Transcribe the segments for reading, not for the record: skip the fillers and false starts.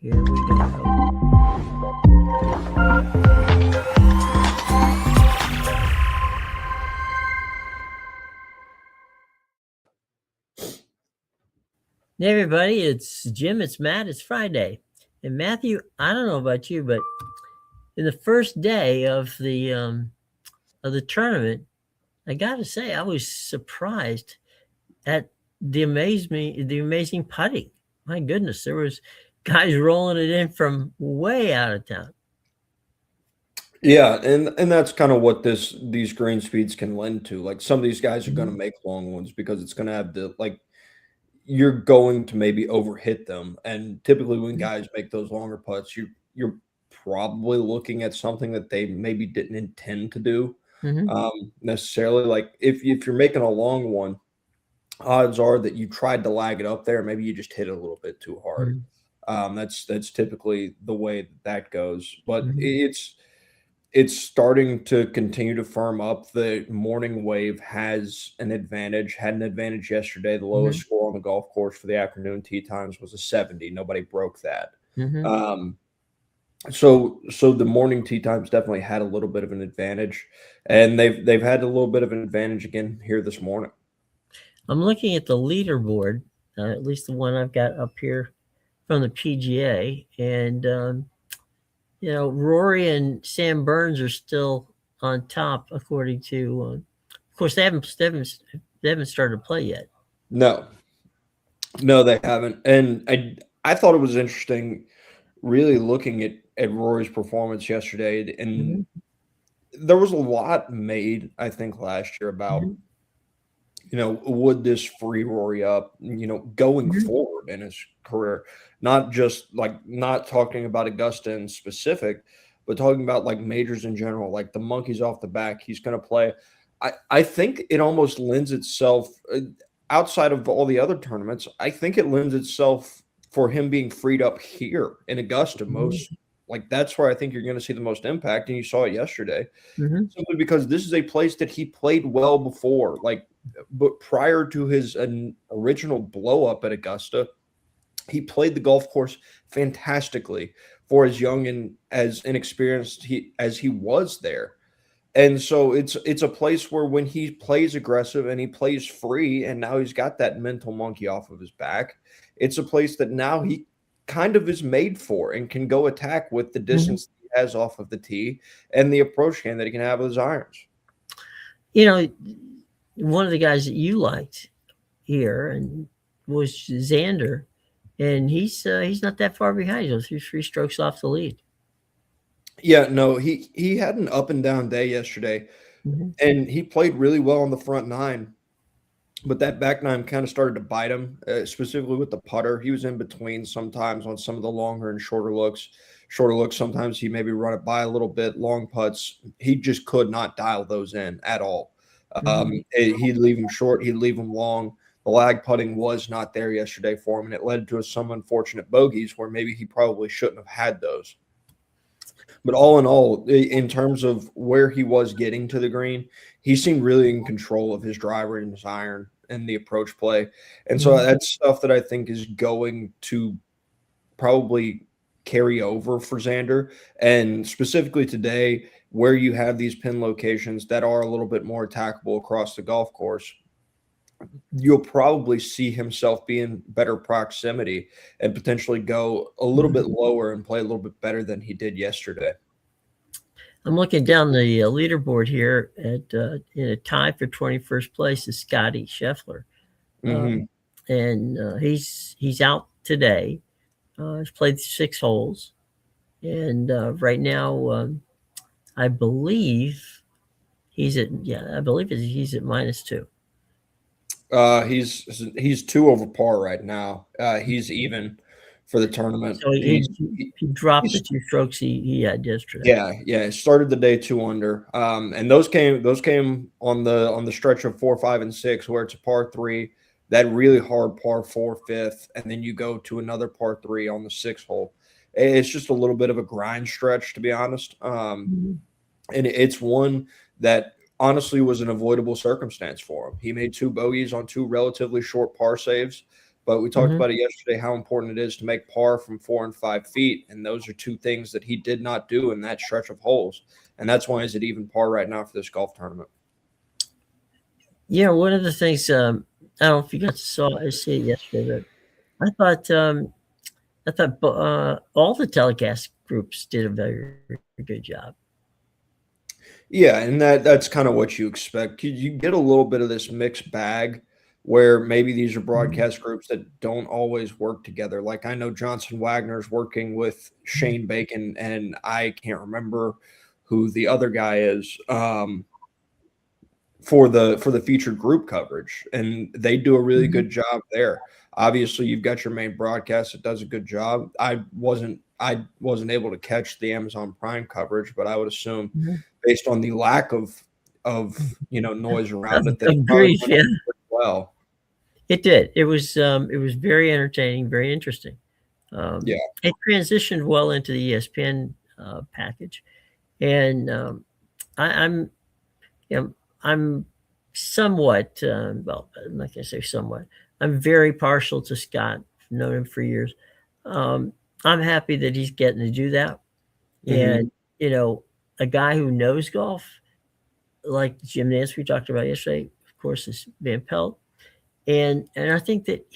Here we go. Hey everybody, it's Jim, it's Matt, it's Friday. And Matthew, I don't know about you, but in the first day of the tournament, I gotta say I was surprised at the amazing putting. My goodness, there was guys rolling it in from way out of town. Yeah, and that's kind of what these green speeds can lend to. Like some of these guys are going to make long ones because it's going to have you're going to maybe overhit them. And typically when guys make those longer putts, you're probably looking at something that they maybe didn't intend to do necessarily. Like if you're making a long one, odds are that you tried to lag it up there. Maybe you just hit it a little bit too hard. That's typically the way that goes. But it's starting to continue to firm up. The morning wave has an advantage, had an advantage yesterday. The lowest score on the golf course for the afternoon tee times was a 70. Nobody broke that. So the morning tee times definitely had a little bit of an advantage, and they've had a little bit of an advantage again here this morning. I'm looking at the leaderboard, at least the one I've got up here from the PGA, and Rory and Sam Burns are still on top, according to. Of course, they haven't started to play yet. No, they haven't. And I thought it was interesting, really looking at Rory's performance yesterday, and there was a lot made, I think, last year about. Would this free Rory up, going forward in his career? Not just not talking about Augusta in specific, but talking about like majors in general, like the monkeys off the back he's going to play. I think it almost lends itself, outside of all the other tournaments, I think it lends itself for him being freed up here in Augusta most. Like that's where I think you're going to see the most impact, and you saw it yesterday. Simply because this is a place that he played well before. But prior to his original blow up at Augusta, he played the golf course fantastically for as young and as inexperienced as he was there. And so it's a place where when he plays aggressive and he plays free, and now he's got that mental monkey off of his back, it's a place that now he kind of is made for and can go attack with the distance he has off of the tee and the approach game that he can have with his irons. One of the guys that you liked here and was Xander, and he's not that far behind. He's 3 strokes off the lead. Yeah, no, he had an up and down day yesterday, and he played really well on the front 9, but that back 9 kind of started to bite him, specifically with the putter. He was in between sometimes on some of the longer and shorter looks. Sometimes he maybe run it by a little bit. Long putts, he just could not dial those in at all. He'd leave them short, he'd leave them long. The lag putting was not there yesterday for him, and it led to some unfortunate bogeys where maybe he probably shouldn't have had those. But all in all, in terms of where he was getting to the green, he seemed really in control of his driver and his iron and the approach play. And so that's stuff that I think is going to probably carry over for Xander. And specifically today, where you have these pin locations that are a little bit more attackable across the golf course, you'll probably see himself be in better proximity and potentially go a little bit lower and play a little bit better than he did yesterday. I'm looking down the leaderboard here at in a tie for 21st place is Scotty Scheffler. And he's out today. He's played 6 holes. And right now, I believe he's at -2. He's 2 over par right now. He's even for the tournament. So he dropped the 2 strokes he had yesterday. Yeah. Started the day 2 under. And those came on the stretch of 4, 5, and 6, where it's a par 3, that really hard par 4 fifth, and then you go to another par 3 on the 6th hole. It's just a little bit of a grind stretch, to be honest. And it's one that honestly was an avoidable circumstance for him. He made 2 bogeys on 2 relatively short par saves. But we talked Mhm. about it yesterday how important it is to make par from 4 and 5 feet, and those are two things that he did not do in that stretch of holes, and that's why he's at even par right now for this golf tournament. Yeah, one of the things, I don't know if you got to see it yesterday, but I thought all the telecast groups did a very, very good job. Yeah, and that's kind of what you expect. You get a little bit of this mixed bag where maybe these are Mhm. broadcast groups that don't always work together. Like I know Johnson Wagner's working with Mhm. Shane Bacon, and I can't remember who the other guy is. For the featured group coverage, and they do a really Mhm. good job there. Obviously, you've got your main broadcast that does a good job. I wasn't able to catch the Amazon Prime coverage, but I would assume Mhm. based on the lack of noise around it that it Of probably grief, went yeah. over pretty well. It did. It was very entertaining, very interesting. Yeah. It transitioned well into the ESPN package, and I'm you know, I'm somewhat, well, I'm not gonna say somewhat. I'm very partial to Scott. I've known him for years. Um, I'm happy that he's getting to do that. Hmm. And, you know, a guy who knows golf, like Jim Nance we talked about yesterday, of course, is Van Pelt. And I think that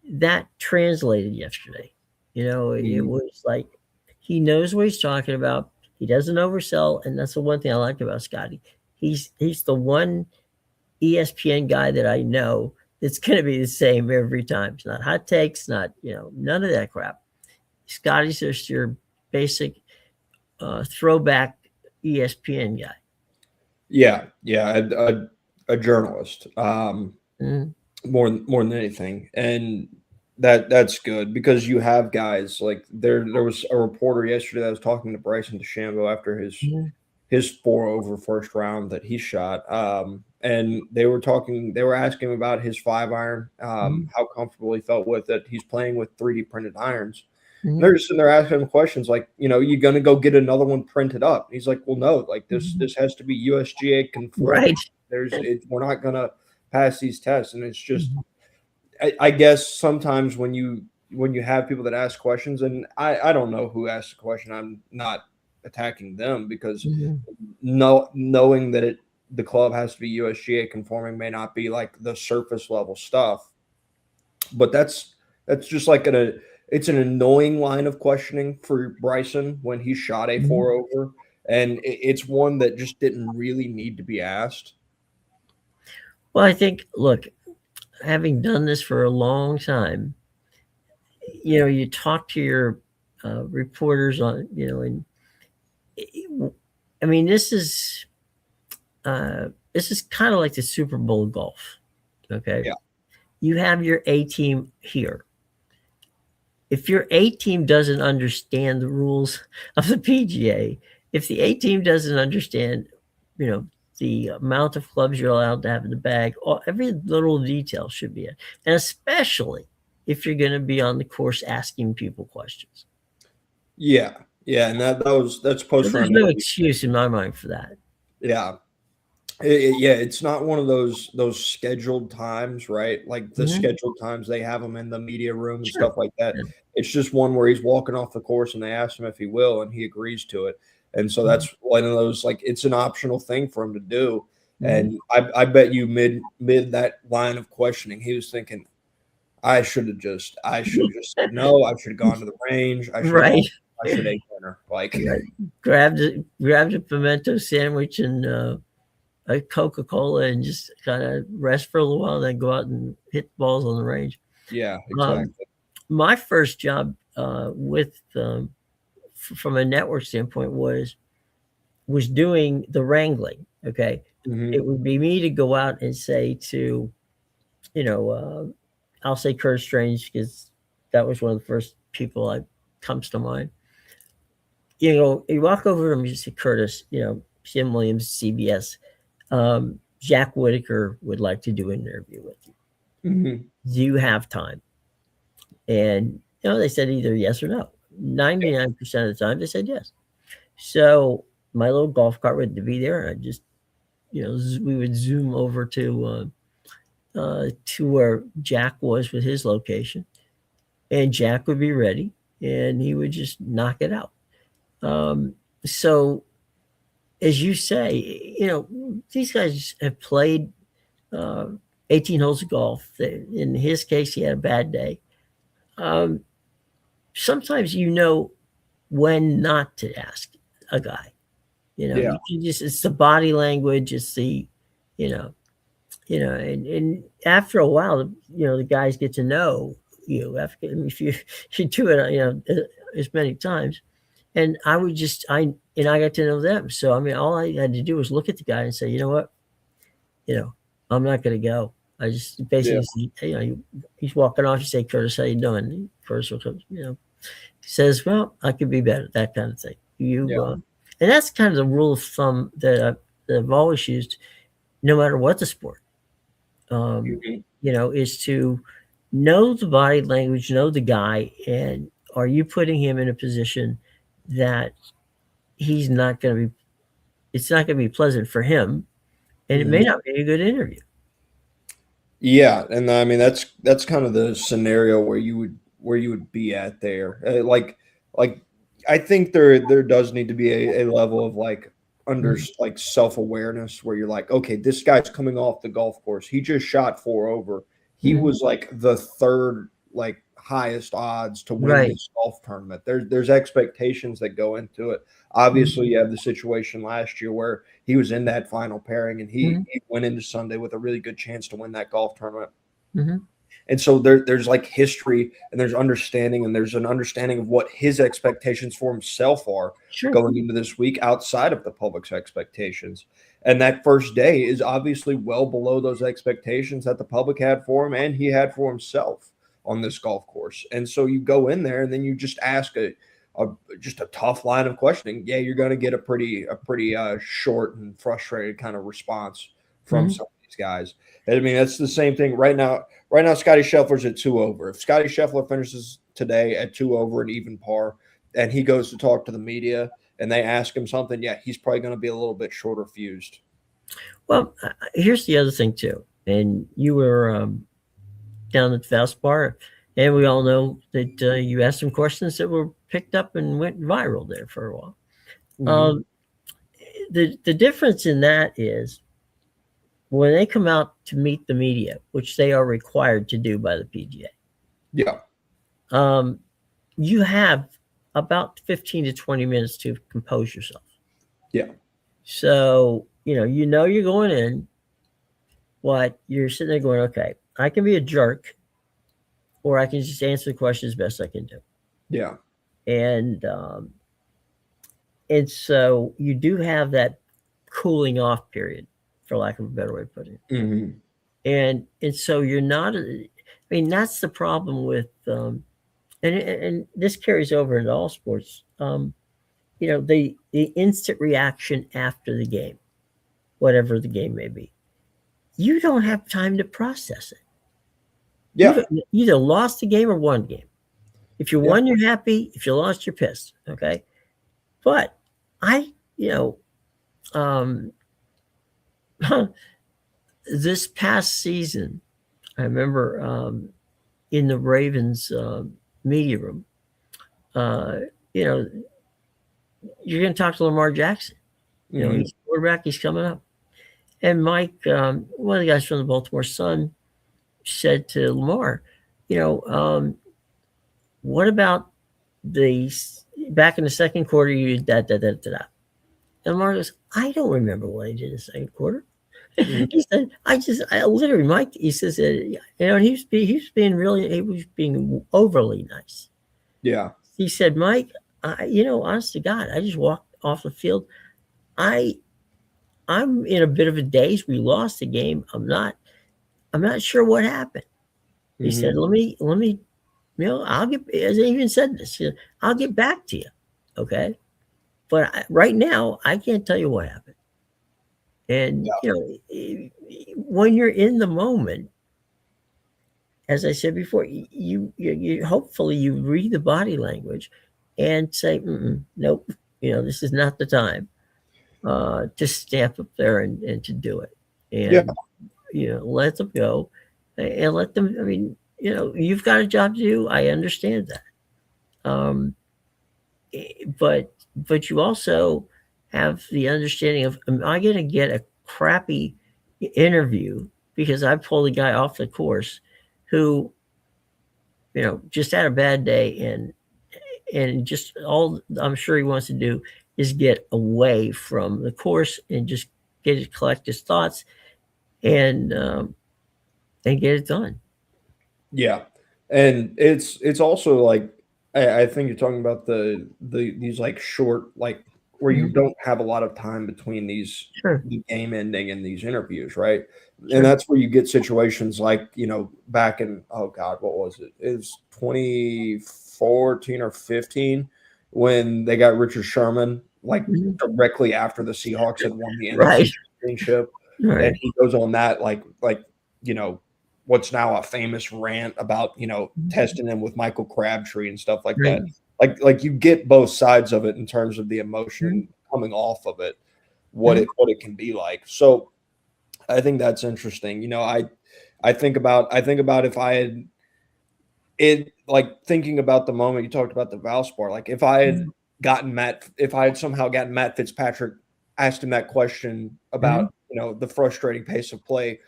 that translated yesterday. You know, it Hmm. was like he knows what he's talking about. He doesn't oversell, and that's the one thing I like about Scotty. He's the one ESPN guy that I know that's going to be the same every time. It's not hot takes, not none of that crap. Scotty's just your basic throwback ESPN guy. Yeah, yeah, a journalist. Mm-hmm. More than anything, and that's good because you have guys like there was a reporter yesterday that was talking to Bryson DeChambeau after his 4 over first round that he shot, and they were asking him about his 5 iron, Mm-hmm. how comfortable he felt with it. He's playing with 3D printed irons, and Mm-hmm. they're just sitting there asking him questions like, you gonna go get another one printed up? And he's like, well, no, like Mm-hmm. this has to be USGA conforming. Right. We're not gonna pass these tests, and it's just Mm-hmm. I guess sometimes when you have people that ask questions, and I don't know who asked the question, I'm not attacking them because Mm-hmm. knowing that the club has to be USGA conforming may not be like the surface level stuff, but that's just like it's an annoying line of questioning for Bryson when he shot a Mm-hmm. 4 over, and it's one that just didn't really need to be asked. Well, I think, look, having done this for a long time, you talk to your reporters on, and I mean, this is kind of like the Super Bowl golf. Okay, Yeah. you have your A team here. If your A team doesn't understand the rules of the PGA, if the A team doesn't understand, you know, the amount of clubs you're allowed to have in the bag, every little detail should be it, and especially if you're going to be on the course asking people questions. Yeah, yeah, and that's So post there's round no interview. excuse in my mind for that. Yeah. Yeah, it's not one of those scheduled times, right? Like the Hmm. scheduled times they have him in the media room and Sure. stuff like that. Yeah. It's just one where he's walking off the course and they ask him if he will, and he agrees to it. And so Hmm. that's one of those like it's an optional thing for him to do. Hmm. And I bet you mid that line of questioning, he was thinking, I should have just said no. I should have gone to the range. I should have gone. Right. I should have ate dinner. Like, Right. Grabbed a pimento sandwich and a Coca Cola and just kind of rest for a little while, then go out and hit balls on the range. yeah, Um, exactly. my first job with from a network standpoint was doing the wrangling. Okay, Hmm. it would be me to go out and say to you know I'll say Curtis Strange because that was one of the first people that comes to mind. You walk over to him, you say, Curtis, Jim Williams, CBS, Jack Whitaker would like to do an interview with you. Hmm. Do you have time? And they said either yes or no. 99% of the time, they said yes. So my little golf cart would be there, and I just, we would zoom over to to where Jack was with his location, and Jack would be ready, and he would just knock it out. So, as you say, these guys have played uh, 18 holes of golf. In his case, he had a bad day. Um, Sometimes when not to ask a guy. Yeah. You can it's the body language, it's you know, and after a while, the guys get to know you. After if you do it, as many times, and I got to know them. So I mean, all I had to do was look at the guy and say, you know what, you know, I'm not going to go. I just Yeah. basically, he's walking off. You say, Curtis, how you doing? Curtis will come, says, well, I could be better. That kind of thing. Yeah. And that's kind of the rule of thumb that I've always used, no matter what the sport. Mhm. Is to know the body language, know the guy, and are you putting him in a position that he's not going to be, it's not going to be pleasant for him, and it may Mhm. not be a good interview. Yeah, and I mean that's kind of the scenario where you would be at there. Like I think there does need to be a level of like under Mhm. like self-awareness where you're like, okay, this guy's coming off the golf course. He just shot 4 over. He Mhm. was like the third like highest odds to win Right. this golf tournament. There's expectations that go into it. Mhm. Obviously, you have the situation last year where he was in that final pairing and he, Mhm. he went into Sunday with a really good chance to win that golf tournament. Mhm. And so there's like history and there's understanding and there's an understanding of what his expectations for himself are Sure. going into this week outside of the public's expectations. And that first day is obviously well below those expectations that the public had for him and he had for himself on this golf course. And so you go in there and then you just ask a just a tough line of questioning. Yeah, you're going to get a pretty short and frustrated kind of response from Mhm. some of these guys. I mean, that's the same thing right now. Right now, Scotty Scheffler's at 2 over. If Scotty Scheffler finishes today at 2 over and even par, and he goes to talk to the media and they ask him something, yeah, he's probably going to be a little bit shorter fused. Well, here's the other thing too. And you were down at the Valspar, and we all know that you asked some questions that were picked up and went viral there for a while. Mm-hmm. Um, the difference in that is when they come out to meet the media, which they are required to do by the Yeah, PGA, you have about 15 to 20 minutes to compose yourself. yeah, So you're going in, what you're sitting there going, okay, I can be a jerk, or I can just answer the question as best I can do. yeah. And so you do have that cooling off period, for lack of a better way of putting it. Mm-hmm. And so you're not. I mean, that's the problem with, and this carries over into all sports. The instant reaction after the game, whatever the game may be, you don't have time to process it. Yeah. You either lost the game or won the game. If you Yeah. won, you're happy. If you lost, you're pissed. Okay, but I, um, this past season, I remember in the Ravens media room, uh, you know, you're going to talk to Lamar Jackson. Mm-hmm. He's quarterback. He's coming up. And Mike, one of the guys from the Baltimore Sun, said to Lamar, you know, what about the back in the second quarter? You da da da da da. And Lamar goes, I don't remember what I did in the second quarter. Mm-hmm. He said, I literally, Mike, he says, he was being overly nice. Yeah. He said, Mike, honest to God, I just walked off the field. I, I'm in a bit of a daze. We lost the game. I'm not sure what happened. He Mm-hmm. said, let me, I'll get, as I even said this, I'll get back to you. Okay. But right now, I can't tell you what happened. And, Yeah. when you're in the moment, as I said before, you hopefully you read the body language and say, nope, this is not the time to stamp up there and to do it. Yeah. And, let them go. and let them. I mean, you've got a job to do. I understand that. But you also have the understanding of, am I going to get a crappy interview because I pulled a guy off the course who just had a bad day, and just all I'm sure he wants to do is get away from the course and just collect his thoughts and get it done. Yeah, and it's also like I think you're talking about these like short like where you Mhm. don't have a lot of time between these Sure, the game ending and these interviews, right? And sure. that's where you get situations like back in oh god, what was it? It was 2014 or 15 when they got Richard Sherman like Mhm. directly after the Seahawks had won the NFC Right, championship, and right. he goes on that like you know what's now a famous rant about testing him with Michael Crabtree and stuff like Right. that. Like you get both sides of it in terms of the Mhm. emotion coming off of it, Mhm. what it can be like. So I think that's interesting. I think about if I had it like thinking about the moment you talked about the Valspar, like Mhm. if I had somehow gotten Matt Fitzpatrick, asked him that question Mhm. about the frustrating pace of play,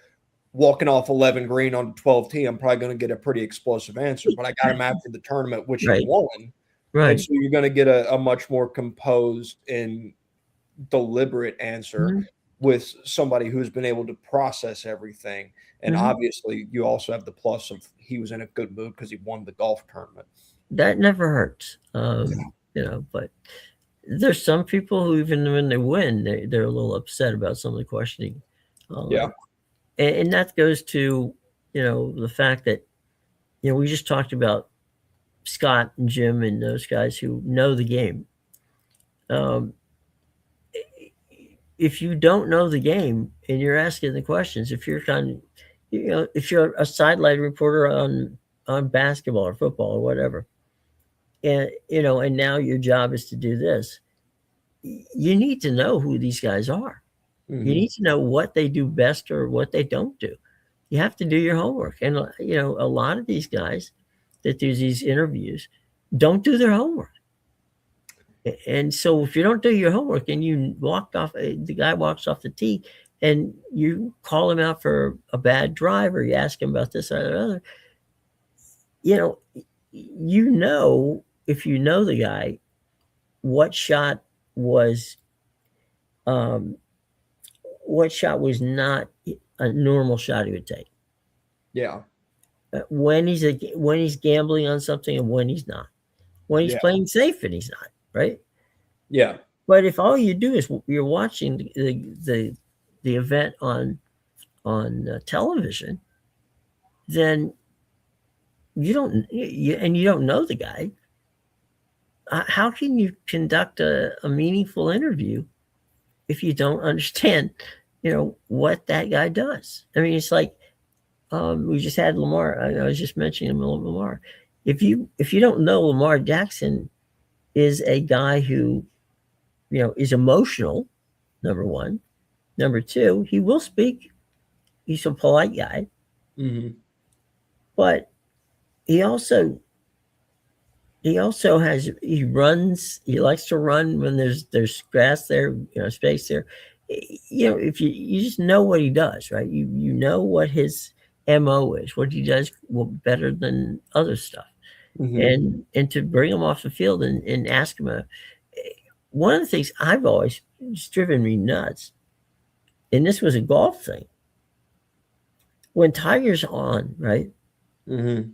walking off 11 green on 12 tee, I'm probably going to get a pretty explosive answer. But I got him after the tournament, which he Right, won. And right. so you're going to get a much more composed and deliberate answer Mhm. with somebody who's been able to process everything. And Mhm. obviously, you also have the plus of he was in a good mood because he won the golf tournament. That never hurts. Yeah. But there's some people who, even when they win, they're a little upset about some of the questioning. Uh, Yeah. and that goes to, the fact that, we just talked about Scott and Jim and those guys who know the game. Um, if you don't know the game and you're asking the questions, if you're if you're a sideline reporter on basketball or football or whatever, and now your job is to do this, you need to know who these guys are. You Hmm. need to know what they do best or what they don't do. You have to do your homework. And a lot of these guys that do these interviews don't do their homework. And so if you don't do your homework and you the guy walks off the tee and you call him out for a bad drive or you ask him about this or the other, you know, if you know the guy, what shot was um, not a normal shot he would take. Yeah. When he's gambling on something and when he's not. When he's Yeah. playing safe and he's not, right? Yeah. But if all you do is you're watching the event on television, then you don't know the guy. How can you conduct a meaningful interview if you don't understand, what that guy does? I mean, it's like we just had Lamar. I was just mentioning him, Lamar. If you don't know Lamar Jackson is a guy who is emotional, number one. Number two, he will speak. He's a polite guy, Hmm. but he also he runs. He likes to run when there's grass there, space there. If you just know what he does, right? You know what his mo is, what he does better than other stuff, Hmm. and to bring him off the field and ask him one of the things I've always just driven me nuts, and this was a golf thing. When Tiger's on, right? Hmm.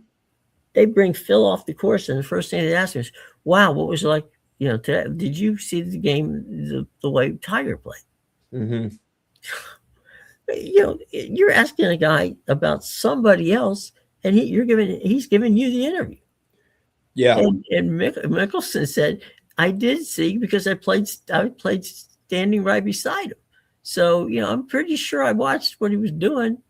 They bring Phil off the course, and the first thing they ask him is, "Wow, what was it like? Today? Did you see the game the way Tiger played?" Hmm. You're asking a guy about somebody else, and he's giving you the interview. Yeah. And Mickelson said, "I did see because I played standing right beside him, so I'm pretty sure I watched what he was doing,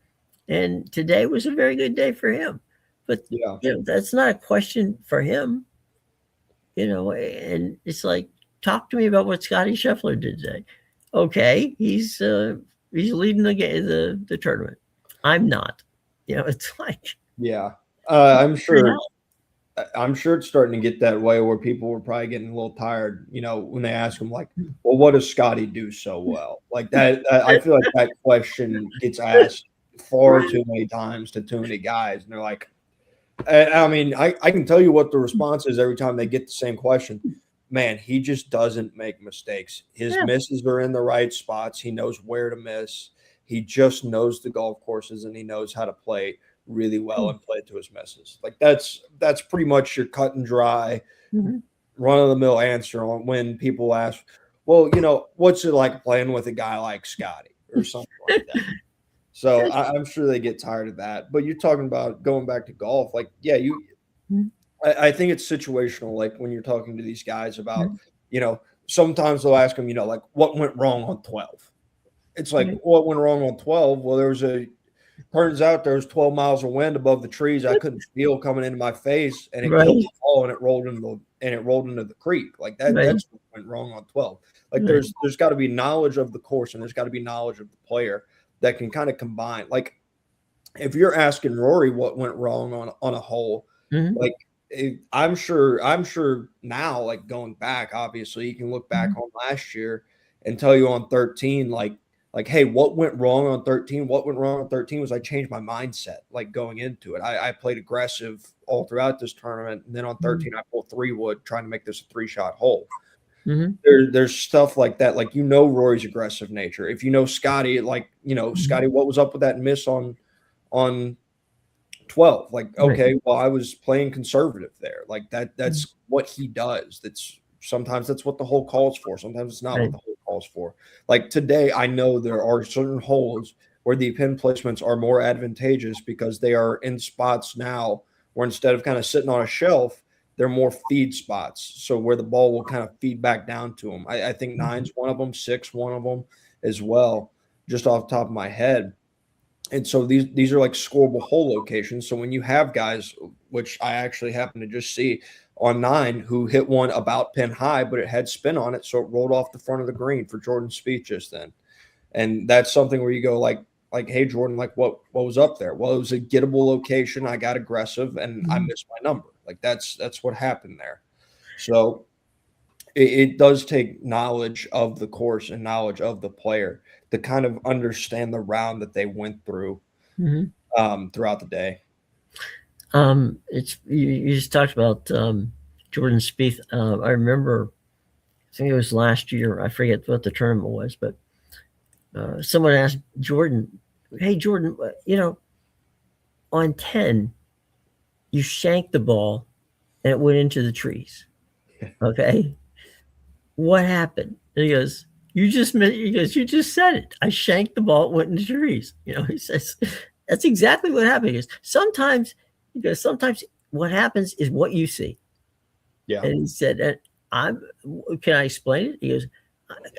and today was a very good day for him." But Yeah. that's not a question for him. And it's like, talk to me about what Scotty Scheffler did today. Okay, he's leading the game, the tournament. I'm not. It's like Yeah. figure I'm it sure out. I'm sure it's starting to get that way where people were probably getting a little tired, when they ask them like, "Well, what does Scotty do so well?" Like that I feel like that question gets asked far Right. too many times to too many guys, and they're like, I mean, I can tell you what the response is every time they get the same question. Man, he just doesn't make mistakes. His Yeah. misses are in the right spots. He knows where to miss. He just knows the golf courses and he knows how to play really well and play to his misses. Like that's pretty much your cut and dry, Mhm. run of the mill answer on when people ask, well, what's it like playing with a guy like Scotty or something like that. So Yes. I'm sure they get tired of that. But you're talking about going back to golf, like yeah, Mhm. I think it's situational. Like when you're talking to these guys about, Mhm. you know, sometimes they'll ask them, like what went wrong on 12. It's like Right. what went wrong on 12. Well, turns out there was 12 miles of wind above the trees. I couldn't feel coming into my face, and it killed Right. the ball, and it rolled into the creek. Like that. Right. That's what went wrong on 12. Like Right. there's got to be knowledge of the course, and there's got to be knowledge of the player that can kind of combine. Like if you're asking Rory what went wrong on a hole, Mhm. like I'm sure now, like going back, obviously you can look back Mhm. on last year and tell you on 13, like hey, what went wrong on 13? What went wrong on 13 was I changed my mindset like going into it. I played aggressive all throughout this tournament, and then on Mhm. 13 I pulled 3 wood trying to make this a 3-shot hole. Mhm. There's stuff like that. Like Rory's aggressive nature. If Scotty, like Mhm. Scotty, what was up with that miss on 12? Like Right. okay, well I was playing conservative there. Like Mhm. that's what he does. That's what the hole calls for, sometimes it's not what Right. the hole calls for. Like today I know there are certain holes where the pin placements are more advantageous because they are in spots now where instead of kind of sitting on a shelf, they're more feed spots, so where the ball will kind of feed back down to them. I think Mhm. nine's one of them, six one of them as well, just off the top of my head. And so these are like scoreable hole locations. So when you have guys, which I actually happen to just see on 9, who hit one about pin high, but it had spin on it, so it rolled off the front of the green for Jordan Spieth just then. And that's something where you go like, hey Jordan, like what was up there? Well, it was a gettable location. I got aggressive and I Mhm. missed my number. Like that's what happened there. So it does take knowledge of the course and knowledge of the player to kind of understand the round that they went through Mhm. throughout the day. It's you just talked about Jordan Spieth. I remember, I think it was last year. I forget what the tournament was, but someone asked Jordan, "Hey Jordan, on 10, you shanked the ball and it went into the trees. Okay, what happened?" And he goes, "You just said it. I shanked the ball, it went into the trees." He says, "That's exactly what happened." Sometimes what happens is what you see." Yeah, And he said, "I'm. Can I explain it?" He goes,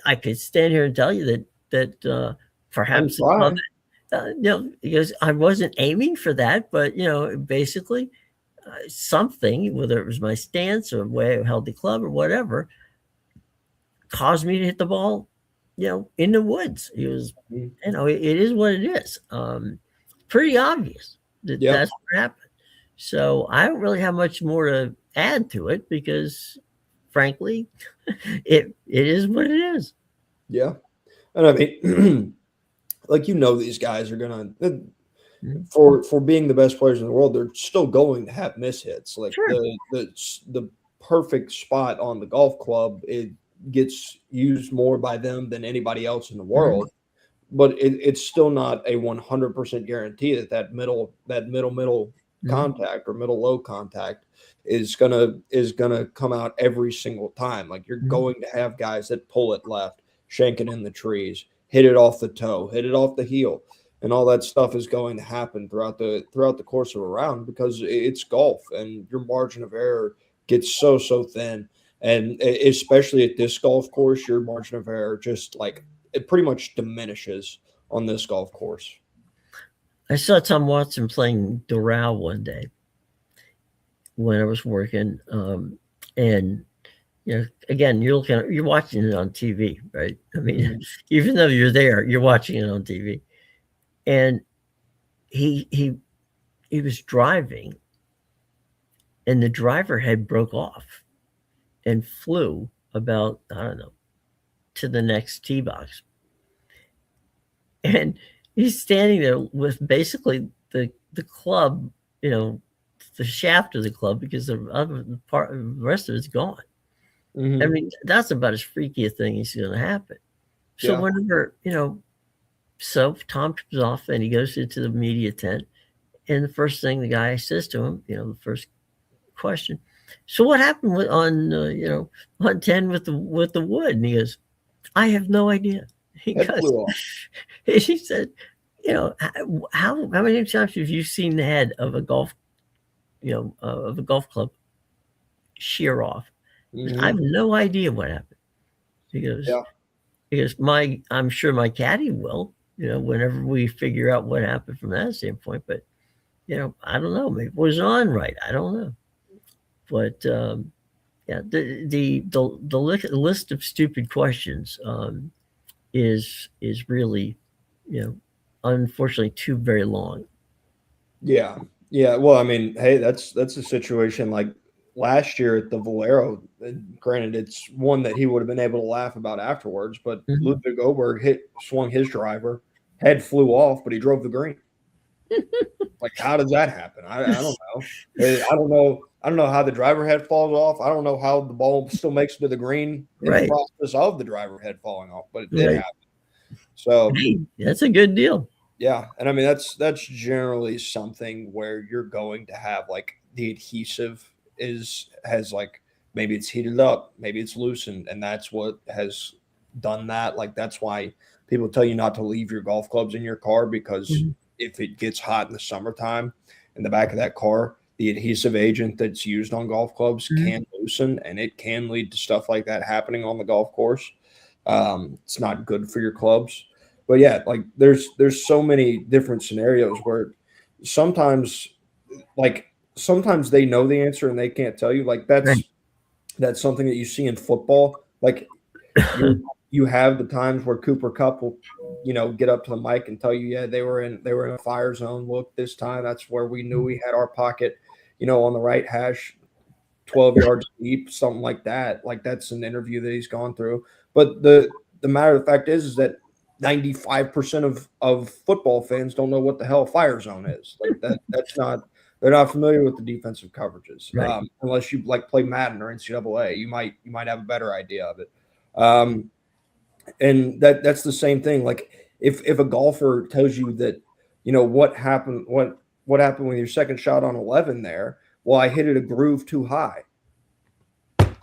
"I could stand here and tell you that I can perhaps above try. it." He goes, "I wasn't aiming for that, but basically something, whether it was my stance or the way I held the club or whatever, caused me to hit the ball, in the woods." He was, Mhm. it is what it is. Pretty obvious that Yeah, that's what happened. So I don't really have much more to add to it because, frankly, it is what it is. yeah. And I mean, like these guys are gonna Mhm. for being the best players in the world, they're still going to have mishits. Like Sure. the perfect spot on the golf club, it gets used more by them than anybody else in the Mhm. world. But it's still not a 100% guarantee that middle Mhm. contact or middle low contact is gonna come out every single time. Like you're Mhm. going to have guys that pull it left, shank it in the trees, hit it off the toe, hit it off the heel, and all that stuff is going to happen throughout the course of a round because it's golf and your margin of error gets so thin. And especially at this golf course, your margin of error just like it pretty much diminishes on this golf course. I saw Tom Watson playing Doral one day when I was working, and again, you're watching it on TV, right? I mean, Mhm. even though you're there, you're watching it on TV, and he he was driving, and the driver head broke off and flew about, I don't know, to the next tee box. And he's standing there with basically the club, you know, the shaft of the club, because the other part, the rest of it's gone. I Mhm. mean, that's about as freaky a thing is going to happen. So Yeah. whenever, so Tom comes off and he goes into the media tent, and the first thing the guy says to him, the first question, so what happened on 10 with the wood? And he goes, I have no idea. He Head goes, flew off. he said, how many times have you seen the head of a golf club shear off? I have Mhm. no idea what happened. He goes, Yeah. I'm sure my caddy will, whenever we figure out what happened from that standpoint. But I don't know. Maybe it was on right. I don't know. But yeah, the list of stupid questions is really, you know, unfortunately too very long. Yeah. Yeah. Well, I mean, hey, that's a situation like last year at the Valero. Granted, it's one that he would have been able to laugh about afterwards, but Mhm. Ludwig Oberg swung his driver, head flew off, but he drove the green. Like, how does that happen? I don't know. I don't know. I don't know how the driver head falls off. I don't know how the ball still makes it to the green in the Right, process of the driver head falling off, but it did right. happen. So Hey, that's a good deal. yeah, and I mean that's generally something where you're going to have like the adhesive is has like maybe it's heated up, maybe it's loosened, and that's what has done that. Like that's why people tell you not to leave your golf clubs in your car because Mhm, if it gets hot in the summertime in the back of that car, the adhesive agent that's used on golf clubs mhm. can loosen and it can lead to stuff like that happening on the golf course. It's not good for your clubs. But yeah, like there's so many different scenarios where sometimes sometimes they know the answer and they can't tell you. Like Right. that's something that you see in football. Like you have the times where Cooper Cup will, get up to the mic and tell you, yeah, they were in a fire zone. Look, this time that's where we knew we had our pocket, on the right hash, 12 yards deep, something like that. Like that's an interview that he's gone through. But the matter of the fact is that 95% of football fans don't know what the hell fire zone is. Like that's not they're not familiar with the defensive coverages. Right. Unless you like play Madden or NCAA, you might have a better idea of it. Um, and that's the same thing. Like if a golfer tells you that, what happened with your second shot on 11 there, well, I hit it a groove too high.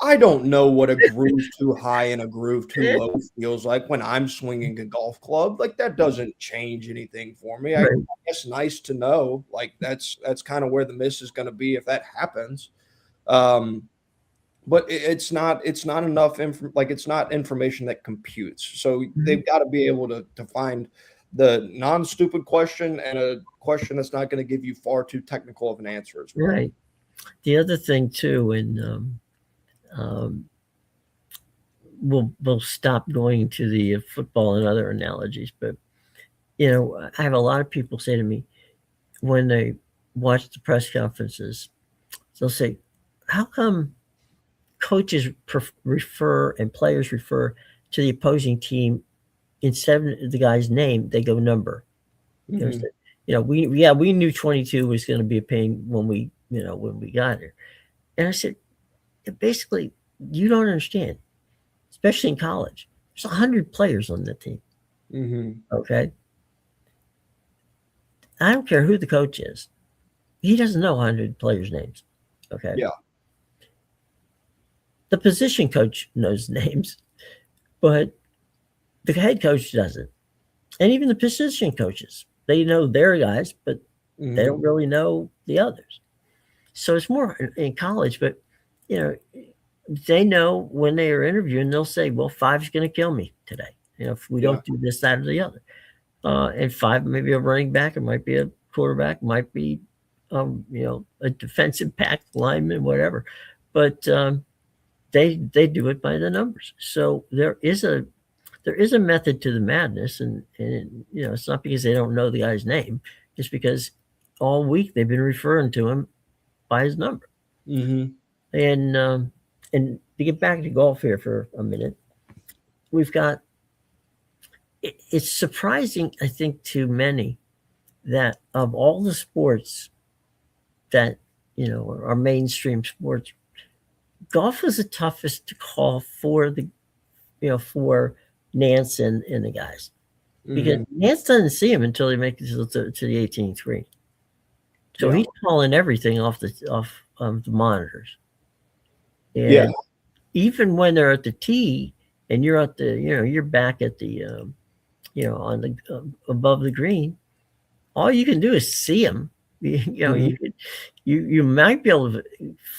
I don't know what a groove too high and a groove too Eh, low feels like when I'm swinging a golf club. Like that doesn't change anything for me. I right. guess nice to know. Like that's kind of where the miss is going to be if that happens. Um, but it's not enough like it's not information that computes. So Mhm. they've got to be able to find the non-stupid question and a question that's not going to give you far too technical of an answer as well. Right. The other thing too, and um, we'll stop going to the football and other analogies, but I have a lot of people say to me when they watch the press conferences, they'll say, "How come coaches refer and players refer to the opposing team instead of the guy's name? They go number." You know, Hmm. we knew 22 was going to be a pain when we got here, and I said, basically, you don't understand, especially in college. There's 100 players on the team. Hmm. Okay, I don't care who the coach is. He doesn't know 100 players' names. Okay, Yeah. the position coach knows names, but the head coach doesn't, and even the position coaches, they know their guys, but they don't Hmm. really know the others. So it's more in college, but you know, they know when they are interviewing, they'll say, "Well, five's going to kill me today. If we Yeah. don't do this, that, or the other." And five, maybe a running back, it might be a quarterback, might be, a defensive back, lineman, whatever. But they do it by the numbers. So there is a method to the madness, and it's not because they don't know the guy's name, it's because all week they've been referring to him by his number. Mm-hmm. And to get back to golf here for a minute, we've got. It's surprising, I think, to many that of all the sports that are mainstream sports, golf is the toughest to call for for Nance and the guys, because Mm-hmm. Nance doesn't see him until he makes it to the 18th green. So Yeah. he's calling everything off the monitors. Yeah. And even when they're at the tee and you're at you're back at the on the above the green, all you can do is see them. Mm-hmm. You might be able to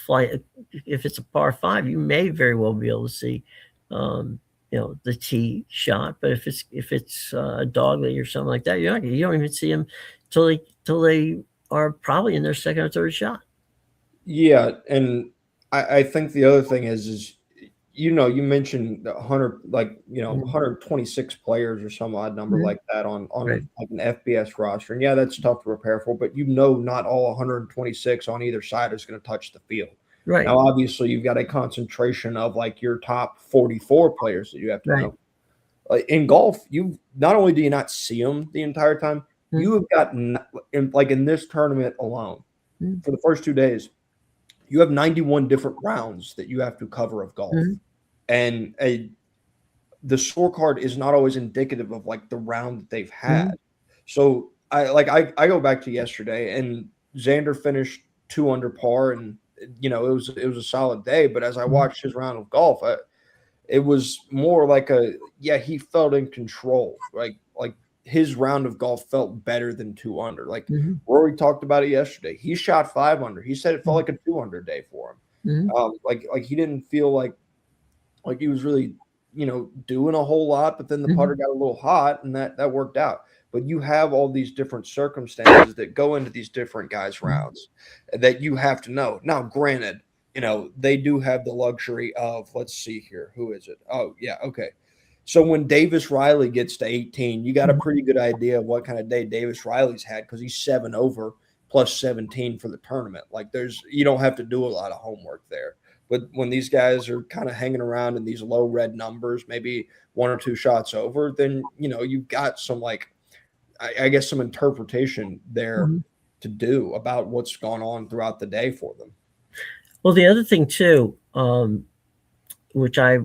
fly if it's a par five. You may very well be able to see, the tee shot. But if it's a dogleg or something like that, you don't even see them till they are probably in their second or third shot. Yeah, and I think the other thing is you mentioned 100, like, Mhm. 126 players or some odd number Mhm. like that on Right, like an FBS roster. And yeah, that's tough to prepare for, but not all 126 on either side is going to touch the field. right, Now, obviously, you've got a concentration of like your top 44 players that you have to right. know. Like in golf, you not only do you not see them the entire time, Mhm. you have got in this tournament alone Mhm. for the first 2 days, you have 91 different rounds that you have to cover of golf. Mhm. And the scorecard is not always indicative of like the round that they've had. Mhm. So I go back to yesterday, and Xander finished 2 under par, and it was a solid day. But as I Mhm. watched his round of golf, it was more like he felt in control. Like his round of golf felt better than 2 under. Like Mhm. Rory talked about it yesterday. He shot 5 under. He said it felt Mhm. like a 2 under day for him. Mhm. Like he didn't feel like he was really doing a whole lot, but then the putter Mhm. got a little hot, and that worked out. But you have all these different circumstances that go into these different guys' Mhm. rounds that you have to know. Now, granted, they do have the luxury of, let's see here, who is it? Oh, yeah, okay. So when Davis Riley gets to 18, you got a Mhm. pretty good idea of what kind of day Davis Riley's had, because he's 7 over plus 17 for the tournament. Like you don't have to do a lot of homework there. But when these guys are kind of hanging around in these low red numbers, maybe one or two shots over, then you've got some, like, I guess, some interpretation there Mhm. to do about what's gone on throughout the day for them. Well, the other thing too, which I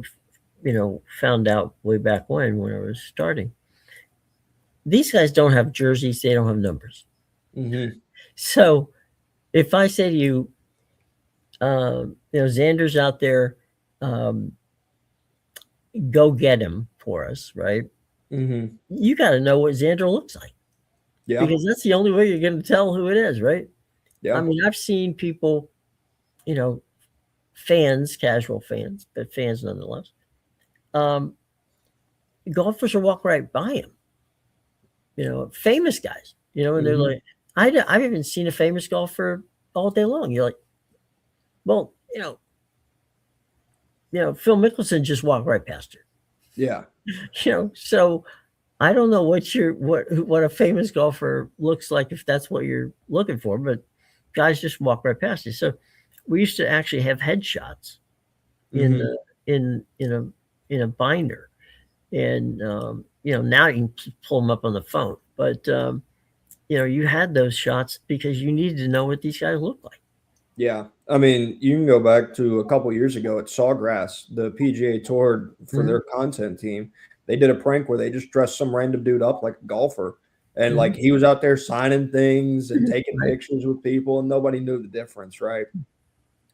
found out way back when I was starting, these guys don't have jerseys, they don't have numbers. Mm-hmm. So if I say to you, Xander's out there, um, go get him for us, right? Mm-hmm. You got to know what Xander looks like, Yeah. because that's the only way you're going to tell who it is, right? I Yeah. mean, I've seen people, you know, fans, casual fans, but fans nonetheless. Um, Golfers will walk right by him, famous guys, and they're Mm-hmm. like, I've even seen a famous golfer all day long. You're like, well, Phil Mickelson just walked right past her. Yeah. So I don't know what a famous golfer looks like, if that's what you're looking for, but guys just walk right past you. So we used to actually have headshots in Mm-hmm. the in a binder, and now you can pull them up on the phone, but you had those shots because you needed to know what these guys look like. Yeah. I mean, you can go back to a couple years ago at Sawgrass, the PGA Tour, for Mhm. their content team. They did a prank where they just dressed some random dude up like a golfer. And Mhm. like he was out there signing things and Mhm. taking Right. pictures with people, and nobody knew the difference, right?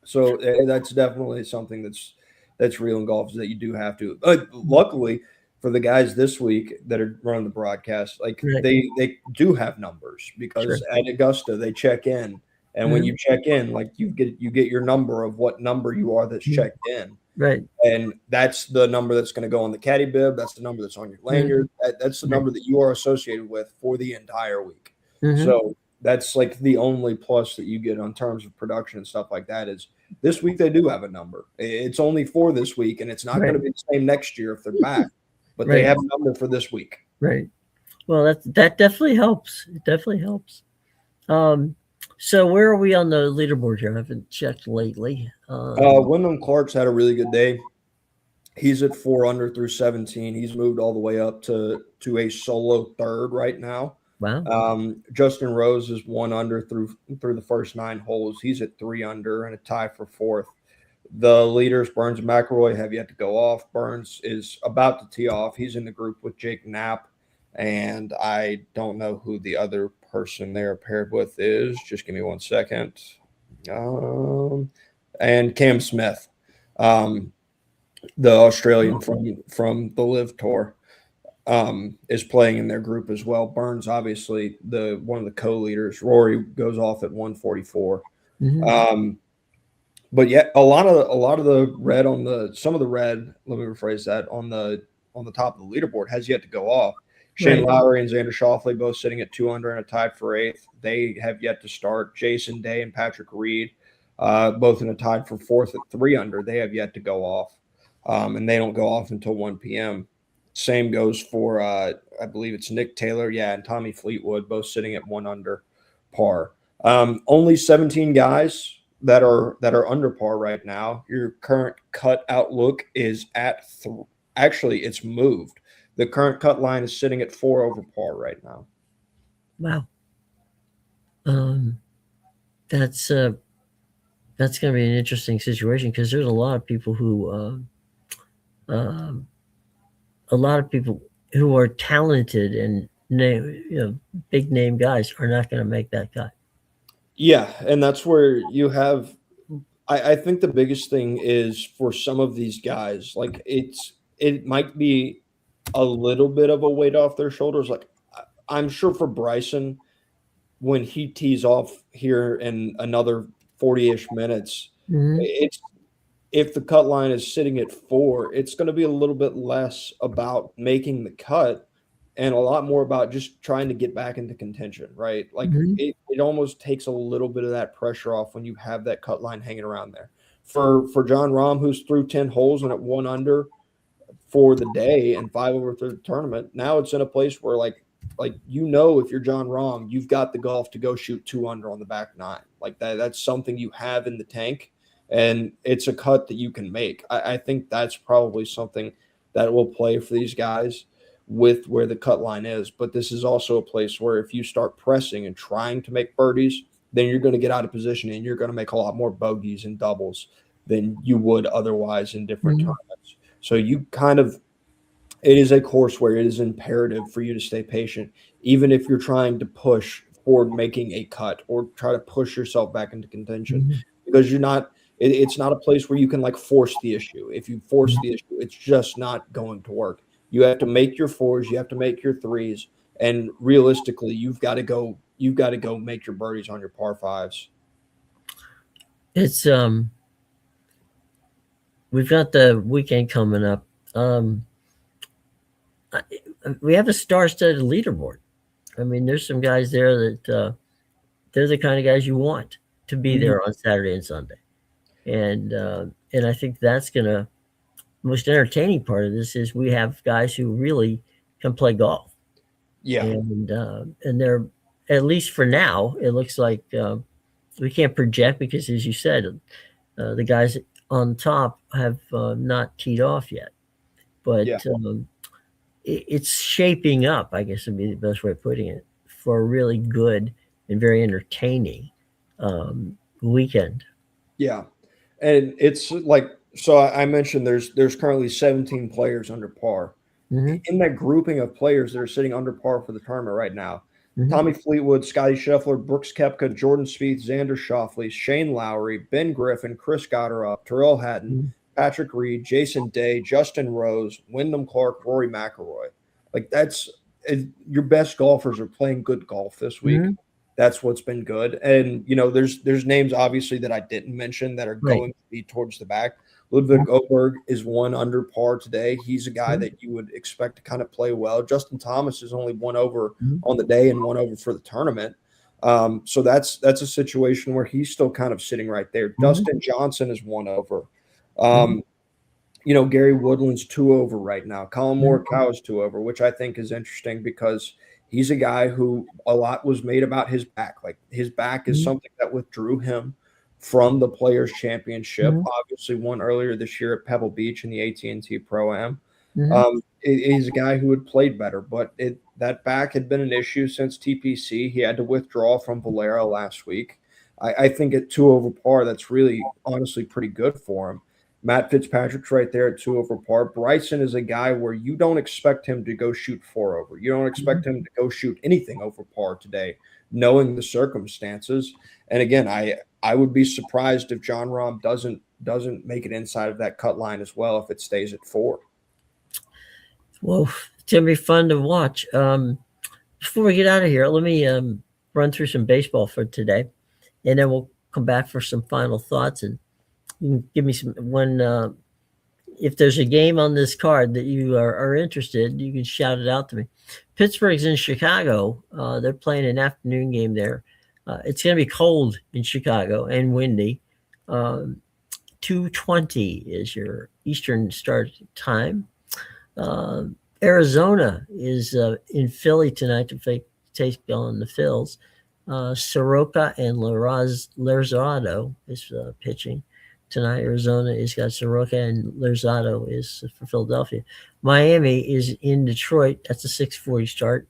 So that's definitely something that's real in golf, is that you do have to. But Mhm. luckily for the guys this week that are running the broadcast, like Right. they do have numbers, Sure. because at Augusta they check in, and when Mhm. you check in, like you get your number of what number you are that's Mhm. checked in, Right. and that's the number that's going to go on the caddy bib. That's the number that's on your Mhm. lanyard. That's the Right. number that you are associated with for the entire week. Mhm. So that's like the only plus that you get on terms of production and stuff like that, is this week they do have a number. It's only for this week, and it's not going Right. to be the same next year if they're back, but they Right. have a number for this week. Right. Well, that definitely helps. It definitely helps. Um, So where are we on the leaderboard here? I haven't checked lately. Wyndham Clark's had a really good day. He's at 4 under through 17. He's moved all the way up to a solo third right now. Wow. Justin Rose is 1 under through the first 9 holes. He's at 3 under and a tie for fourth. The leaders, Burns and McElroy, have yet to go off. Burns is about to tee off. He's in the group with Jake Knapp, and I don't know who the other person they're paired with is. Just give me 1 second. And Cam Smith, the Australian from the Live Tour, is playing in their group as well. Burns, obviously, one of the co-leaders. Rory goes off at 144. But yeah, a lot of the red some of the red. Let me rephrase that on the top of the leaderboard has yet to go off. Shane Lowry and Xander Schauffele both sitting at 2 under and a tied for eighth. They have yet to start. Jason Day and Patrick Reed, both in a tied for fourth at 3 under. They have yet to go off, and they don't go off until 1 p.m. Same goes for I believe it's Nick Taylor, and Tommy Fleetwood, both sitting at 1 under par. Only 17 guys that are under par right now. Your current cut outlook is at actually it's moved. The current cut line is sitting at 4 over par right now. Wow. That's going to be an interesting situation because there's a lot of people who are talented and big name guys are not going to make that cut. Yeah, and that's where you have. I think the biggest thing is for some of these guys, like it might be a little bit of a weight off their shoulders. Like I'm sure for Bryson, when he tees off here in another 40-ish minutes, it's if the cut line is sitting at 4, it's going to be a little bit less about making the cut and a lot more about just trying to get back into contention, right? Like it almost takes a little bit of that pressure off when you have that cut line hanging around there. For John Rahm, who's through 10 holes and at 1 under for the day and 5 over through the tournament, now it's in a place where like if you're John Rahm, you've got the golf to go shoot 2 under on the back 9. Like that's something you have in the tank, and it's a cut that you can make. I think that's probably something that will play for these guys with where the cut line is. But this is also a place where if you start pressing and trying to make birdies, then you're going to get out of position and you're going to make a lot more bogeys and doubles than you would otherwise in different tournaments. So it is a course where it is imperative for you to stay patient, even if you're trying to push for making a cut or try to push yourself back into contention, because it's not a place where you can like force the issue. If you force the issue, it's just not going to work. You have to make your 4s, you have to make your 3s, and realistically, you've got to go make your birdies on your par 5s. It's we've got the weekend coming up. We have a star-studded leaderboard. I mean, there's some guys there that they're the kind of guys you want to be there on Saturday and Sunday, and I think that's gonna. Most entertaining part of this is we have guys who really can play golf. Yeah, and they're, at least for now, it looks like we can't project because, as you said, the guys on top have not teed off yet. But it's shaping up, I guess would be the best way of putting it, for a really good and very entertaining weekend. Yeah, and it's like. So I mentioned there's currently 17 players under par. In that grouping of players that are sitting under par for the tournament right now, Tommy Fleetwood, Scotty Scheffler, Brooks Koepka, Jordan Spieth, Xander Schauffele, Shane Lowry, Ben Griffin, Chris Gotterup, Tyrrell Hatton, Patrick Reed, Jason Day, Justin Rose, Wyndham Clark, Rory McIlroy. Like your best golfers are playing good golf this week. That's what's been good. And there's names obviously that I didn't mention that are going to be towards the back. Ludwig Oberg is 1 under par today. He's a guy that you would expect to kind of play well. Justin Thomas is only 1 over on the day and 1 over for the tournament. So that's a situation where he's still kind of sitting right there. Dustin Johnson is 1 over. Gary Woodland's 2 over right now. Colin Morikawa is 2 over, which I think is interesting because He's a guy who a lot was made about his back. Like his back is Mhm. something that withdrew him from the Players Championship. Mhm. Obviously, won earlier this year at Pebble Beach in the AT&T Pro Am. Mhm. He's a guy who had played better, but that back had been an issue since TPC. He had to withdraw from Valero last week. I think at 2 over par, that's really honestly pretty good for him. Matt Fitzpatrick's right there at 2 over par. Bryson is a guy where you don't expect him to go shoot 4 over. You don't expect him to go shoot anything over par today, knowing the circumstances. And again, I would be surprised if John Rahm doesn't make it inside of that cut line as well if it stays at 4. Well, it's gonna be fun to watch. Before we get out of here, let me run through some baseball for today, and then we'll come back for some final thoughts. And you can give me some when if there's a game on this card that you are interested, you can shout it out to me. Pittsburgh's in Chicago. They're playing an afternoon game there. It's going to be cold in Chicago and windy. 2:20 is your Eastern start time. Uh, Arizona is in Philly tonight to take on the Phils. Soroka and Larzado is pitching tonight. Arizona is got Soroka and Larzado is for Philadelphia. Miami is in Detroit. That's a 6:40 start.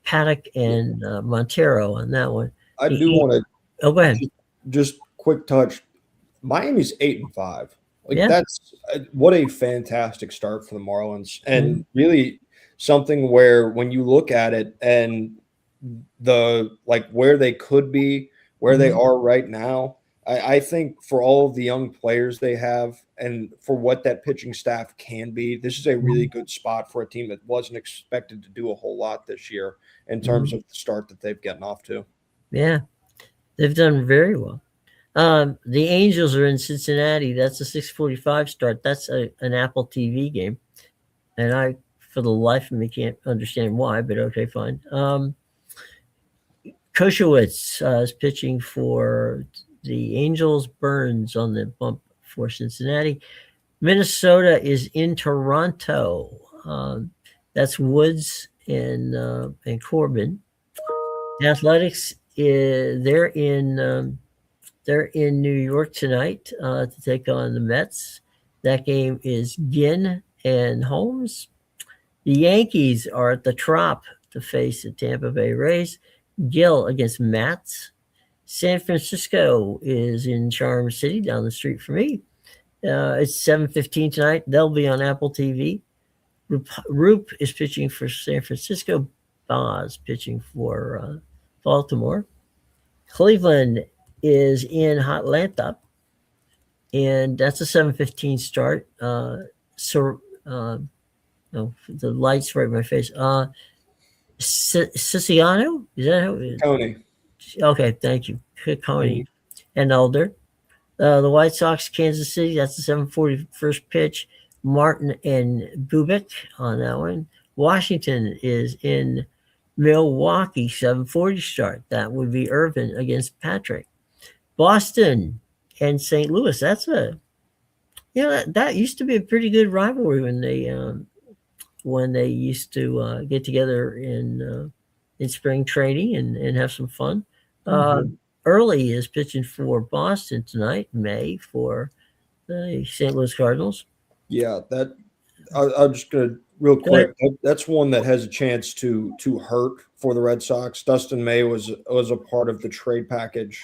Paddock and Montero on that one. I do want to Oh, go ahead. just quick touch. Miami's 8-5. Like Yeah. that's what a fantastic start for the Marlins, Mm-hmm. and really something where when you look at it and the like where they could be, where they Mm-hmm. are right now, I think for all of the young players they have and for what that pitching staff can be, this is a really good spot for a team that wasn't expected to do a whole lot this year in terms Mm-hmm. of the start that they've gotten off to. Yeah, they've done very well. The Angels are in Cincinnati. That's a 6:45 start. That's an Apple TV game, and I, for the life of me, can't understand why. But okay, fine. Koshowitz is pitching for the Angels. Burns on the bump for Cincinnati. Minnesota is in Toronto. That's Woods and Corbin. The Athletics they're in New York tonight to take on the Mets. That game is Ginn and Holmes. The Yankees are at the Trop to face the Tampa Bay Rays. Gill against Mats. San Francisco is in Charm City down the street from me. It's 7:15 tonight. They'll be on Apple TV. Roop is pitching for San Francisco. Boz pitching for Baltimore. Cleveland is in Atlanta, and that's a 7:15 start. No, the lights right in my face. Siciliano, is that how it is? Tony. Okay, thank you. Coney and Elder. The White Sox, Kansas City. That's the 7:40 first pitch. Martin and Bubik on that one. Washington is in Milwaukee, 7:40 start. That would be Irvin against Patrick. Boston and St. Louis. That's that used to be a pretty good rivalry when they used to get together in spring training and have some fun. Early is pitching for Boston tonight. May for the St. Louis Cardinals. Yeah, I'm just gonna real quick. That's one that has a chance to hurt for the Red Sox. Dustin May was a part of the trade package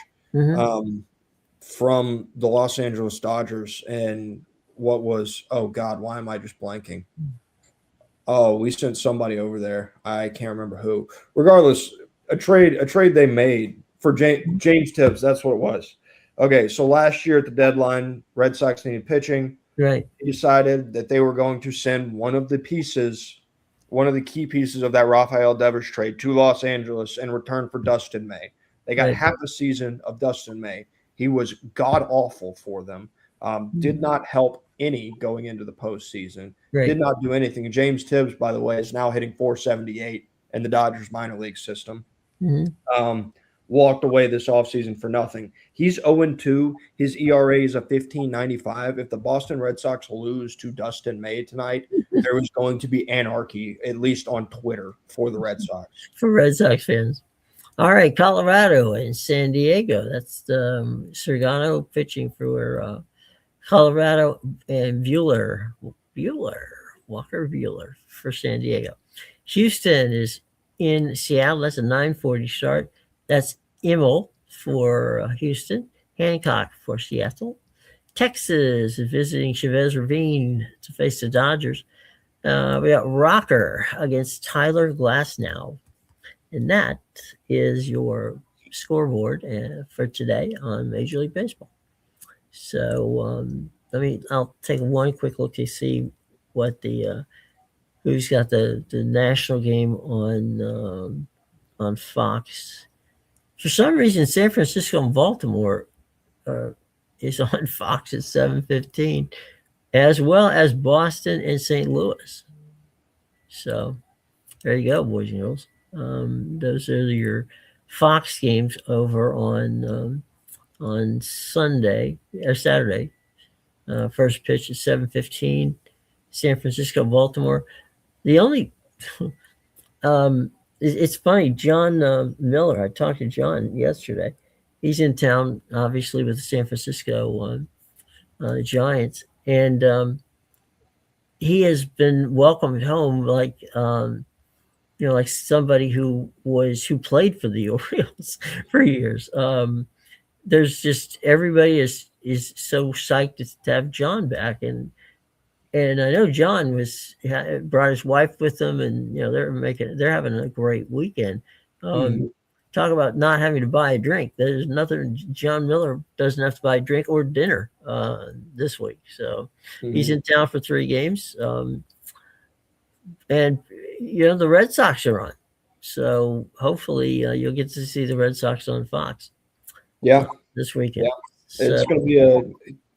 from the Los Angeles Dodgers, and what was God? Why am I just blanking? Oh, we sent somebody over there. I can't remember who. Regardless, a trade they made for James Tibbs. That's what it was. Okay, so last year at the deadline, Red Sox needed pitching. Right. They decided that they were going to send one of the key pieces of that Rafael Devers trade to Los Angeles in return for Dustin May. They got half a season of Dustin May. He was god awful for them. Did not help any going into the postseason. Did not do anything. And James Tibbs, by the way, is now hitting .478 in the Dodgers minor league system. Walked away this offseason for nothing. He's 0-2. His ERA is a 15.95. If the Boston Red Sox lose to Dustin May tonight, there was going to be anarchy, at least on Twitter, for the Red Sox. For Red Sox fans. All right, Colorado and San Diego. That's Sergano pitching for Colorado, and Walker Buehler for San Diego. Houston is in Seattle. That's a 9:40 start. That's Immel for Houston, Hancock for Seattle. Texas is visiting Chavez Ravine to face the Dodgers. We got Rocker against Tyler Glasnow. And that is your scoreboard for today on Major League Baseball. So I'll take one quick look to see what the who's got the national game on Fox. For some reason, San Francisco and Baltimore is on Fox at 7:15, as well as Boston and St. Louis. So there you go, boys and girls. Those are your Fox games over on Sunday or Saturday. First pitch at 7:15. San Francisco, Baltimore. The only it's funny. John Miller. I talked to John yesterday. He's in town, obviously, with the San Francisco Giants, and he has been welcomed home like like somebody who played for the Orioles for years. There's just everybody is so psyched to have John back, and I know John brought his wife with him, and they're having a great weekend. Talk about not having to buy a drink. There's nothing. John Miller doesn't have to buy a drink or dinner this week, so he's in town for 3 games. And the Red Sox are on, so hopefully you'll get to see the Red Sox on Fox. This weekend. Yeah. It's going to be a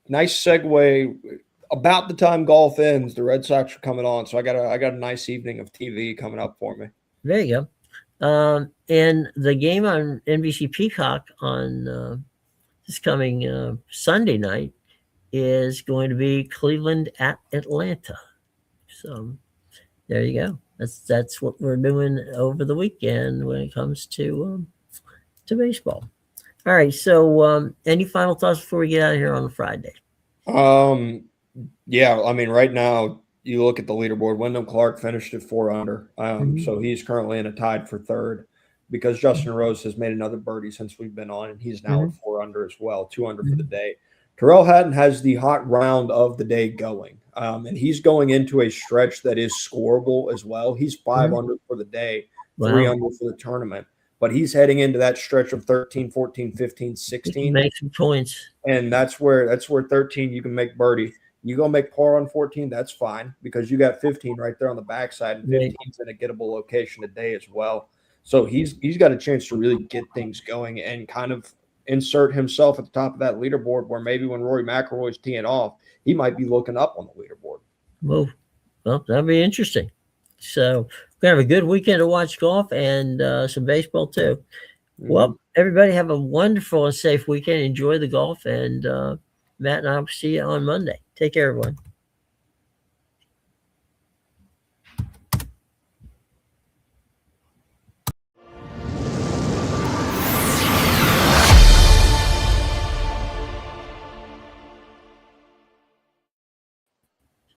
nice segue. About the time golf ends, the Red Sox are coming on, so I got a nice evening of TV coming up for me. There you go. And the game on NBC Peacock on this coming Sunday night is going to be Cleveland at Atlanta. So there you go. That's what we're doing over the weekend when it comes to baseball. All right. So any final thoughts before we get out of here on a Friday? Yeah. I mean, right now you look at the leaderboard. Wyndham Clark finished at 4 under. So he's currently in a tied for third because Justin Rose has made another birdie since we've been on, and he's now at 4 under as well, 2 under for the day. Terrell Hatton has the hot round of the day going, and he's going into a stretch that is scoreable as well. He's 5 under for the day, 3 under for the tournament, but he's heading into that stretch of 13, 14, 15, 16. Make some points. And that's where 13 you can make birdie. You go make par on 14, that's fine because you got 15 right there on the backside, and 15's in a gettable location today as well. So he's got a chance to really get things going and kind of insert himself at the top of that leaderboard where maybe when Rory McIlroy's teeing off, he might be looking up on the leaderboard. Well, that'd be interesting. So we're going to have a good weekend to watch golf and some baseball too. Well, everybody have a wonderful and safe weekend. Enjoy the golf, and Matt and I will see you on Monday. Take care, everyone.